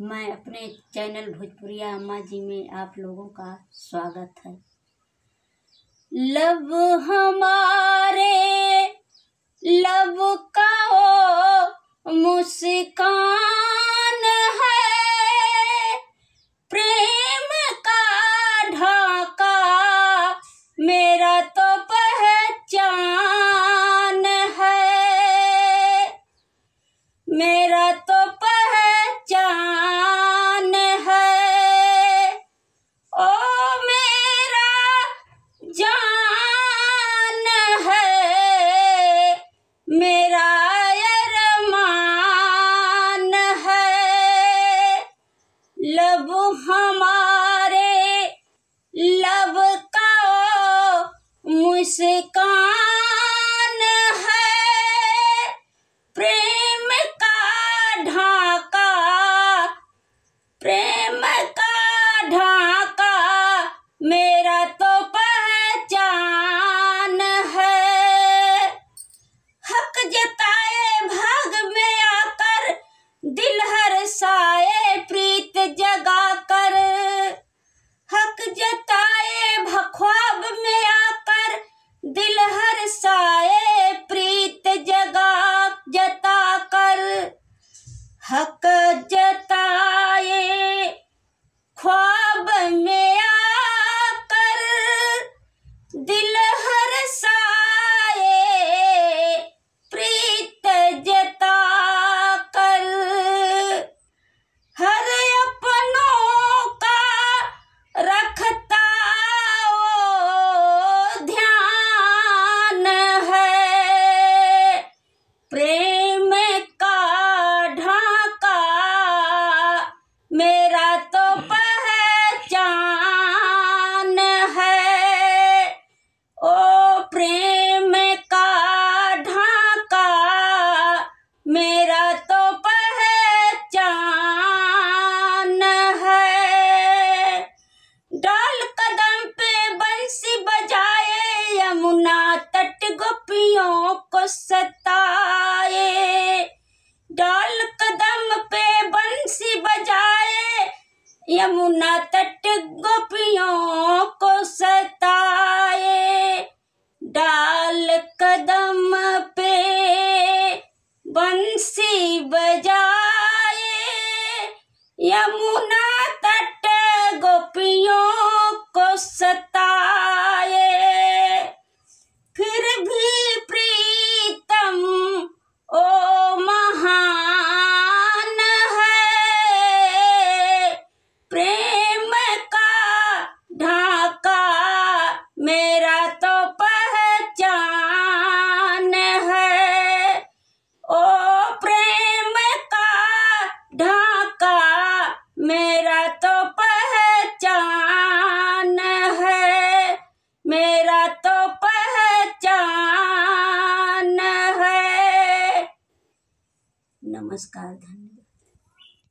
मैं अपने चैनल भोजपुरिया अम्मा जी में आप लोगों का स्वागत है। लब हमारे लब का वो मुस्कान है, प्रेम का ढाका मेरा तो पहचान है, मेरा तो पहचान है। ओ मेरा जान है, मेरा अरमान है। लब हमारे लब का वो मुस्कान है, प्रेम का ढाका, प्रेम का ढाका मेरा तो पहचान है। हक जताए भाग में आकर, दिल हर्षाए प्रीत जगा कर। हक जताए ख्वाब में आकर, दिल हर्षाए प्रीत जता कर। हक जताए ख्वाब में आकर, दिल हर्षाए प्रीत जता कर। हर अपनों का रखता वो ध्यान है, प्रेम का ढाका मेरा तो पहचान है। ओ प्रेम का ढाका मेरा तो पहचान है। डाल कदम पे बंसी बजाए, यमुना तट गोपियों को सताए। डाल कदम पे बंसी बजाए, यमुना तट गोपियों को सताए। डाल कदम पे बंसी बजाए, यमुना तट गोपियों को सताए। फिर भी प्रीतम ओ महान है, प्रेम का ढाका मेरा तो पहचान है। ओ प्रेम का ढाका मेरा तो पहचान है, मेरा तो पहचान है। नमस्कार। धन्यवाद।